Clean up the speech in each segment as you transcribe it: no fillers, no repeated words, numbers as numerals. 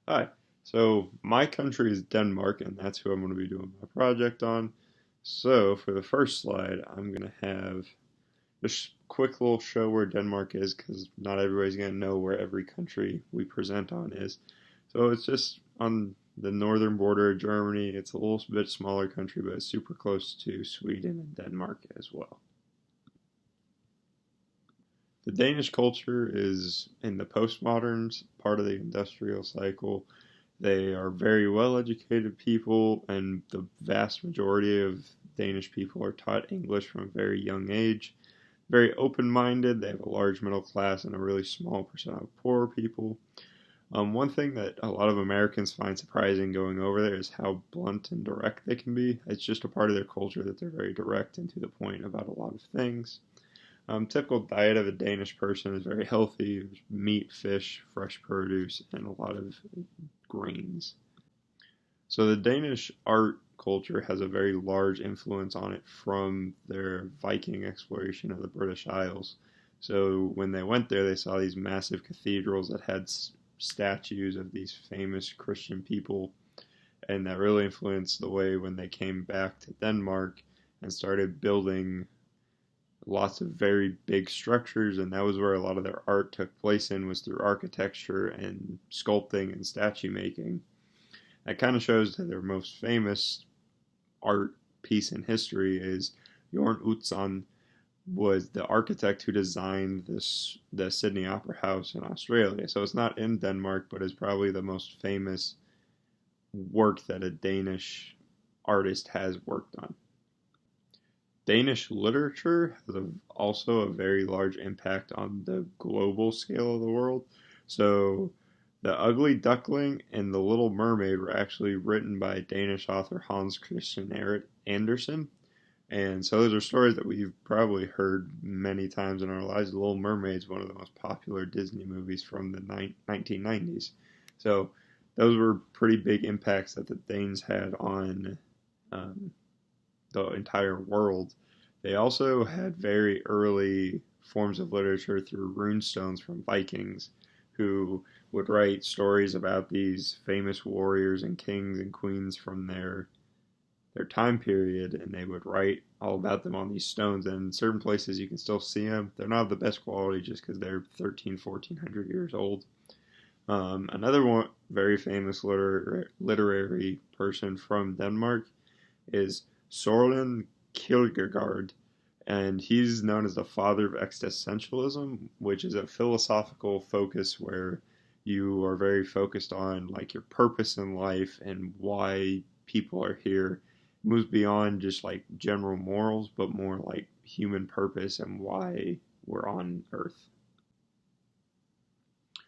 Hi. So my country is Denmark, and that's who I'm going to be doing my project on. So for the first slide, I'm going to have just a quick little show where Denmark is, because not everybody's going to know where every country we present on is. So it's just on the northern border of Germany. It's a little bit smaller country, but it's super close to Sweden and Denmark as well. The Danish culture is in the postmodern part of the industrial cycle. They are very well educated people, and the vast majority of Danish people are taught English from a very young age. Very open minded, they have a large middle class and a really small percent of poor people. One thing that a lot of Americans find surprising going over there is how blunt and direct they can be. It's just a part of their culture that they're very direct and to the point about a lot of things. Typical diet of a Danish person is very healthy: meat, fish, fresh produce, and a lot of grains. So the Danish art culture has a very large influence on it from their Viking exploration of the British Isles. So when they went there, they saw these massive cathedrals that had statues of these famous Christian people, and that really influenced the way when they came back to Denmark and started building lots of very big structures, and that was where a lot of their art took place in, was through architecture and sculpting and statue making. That kind of shows that their most famous art piece in history is Jorn Utzon, was the architect who designed the Sydney Opera House in Australia. So it's not in Denmark, but is probably the most famous work that a Danish artist has worked on. Danish literature has also a very large impact on the global scale of the world. So, The Ugly Duckling and The Little Mermaid were actually written by Danish author Hans Christian Andersen. And so those are stories that we've probably heard many times in our lives. The Little Mermaid is one of the most popular Disney movies from the 1990s. So those were pretty big impacts that the Danes had on um, the entire world. They also had very early forms of literature through runestones from Vikings, who would write stories about these famous warriors and kings and queens from their time period, and they would write all about them on these stones. And in certain places you can still see them. They're not of the best quality just because they're 1400 years old. Another one very famous literary person from Denmark is Soren Kierkegaard, and he's known as the father of existentialism, which is a philosophical focus where you are very focused on like your purpose in life and why people are here. It moves beyond just like general morals, but more like human purpose and why we're on Earth.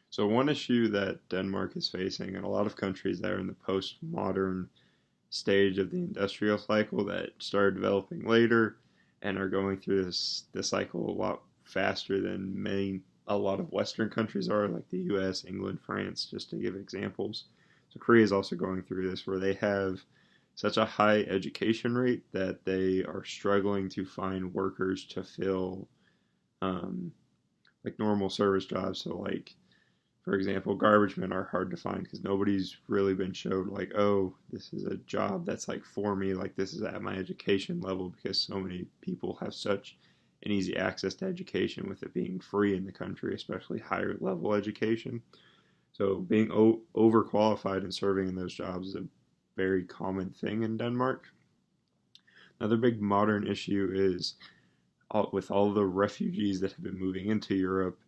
So one issue that Denmark is facing, and a lot of countries that are in the postmodern stage of the industrial cycle that started developing later and are going through this cycle a lot faster than a lot of Western countries are, like the U.S., England, France, just to give examples. So Korea is also going through this, where they have such a high education rate that they are struggling to find workers to fill um, like normal service jobs. So like, for example, garbage men are hard to find because nobody's really been showed like, oh, this is a job that's like for me, like this is at my education level, because so many people have such an easy access to education with it being free in the country, especially higher level education. So being overqualified and serving in those jobs is a very common thing in Denmark. Another big modern issue is with all the refugees that have been moving into Europe,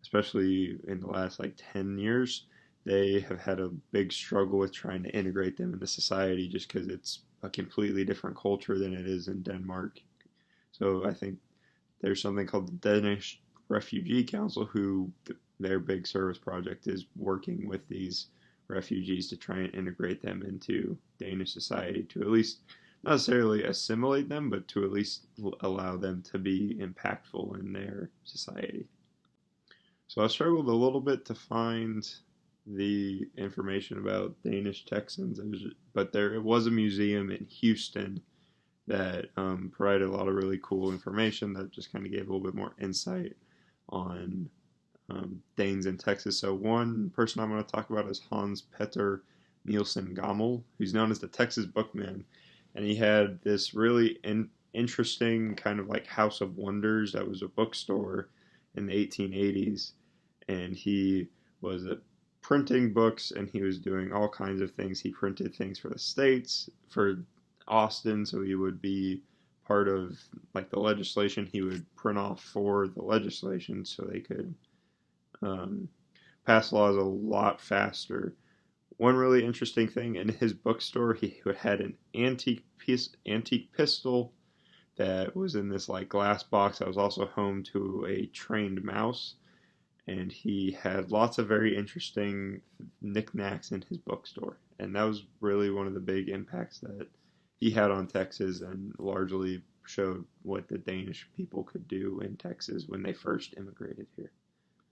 especially in the last like 10 years, they have had a big struggle with trying to integrate them into society just because it's a completely different culture than it is in Denmark. So I think there's something called the Danish Refugee Council, who their big service project is working with these refugees to try and integrate them into Danish society, to at least not necessarily assimilate them, but to at least allow them to be impactful in their society. So I struggled a little bit to find the information about Danish Texans, but there it was a museum in Houston that provided a lot of really cool information that just kind of gave a little bit more insight on Danes in Texas. So one person I'm going to talk about is Hans Petter Nielsen Gammel, who's known as the Texas Bookman, and he had this really interesting kind of like House of Wonders that was a bookstore in the 1880s, and he was printing books, and he was doing all kinds of things. He printed things for the states, for Austin, so he would be part of like the legislation. He would print off for the legislation so they could um, pass laws a lot faster. One really interesting thing in his bookstore, he had an antique pistol that was in this like glass box that was also home to a trained mouse, and he had lots of very interesting knickknacks in his bookstore, and that was really one of the big impacts that he had on Texas, and largely showed what the Danish people could do in Texas when they first immigrated here.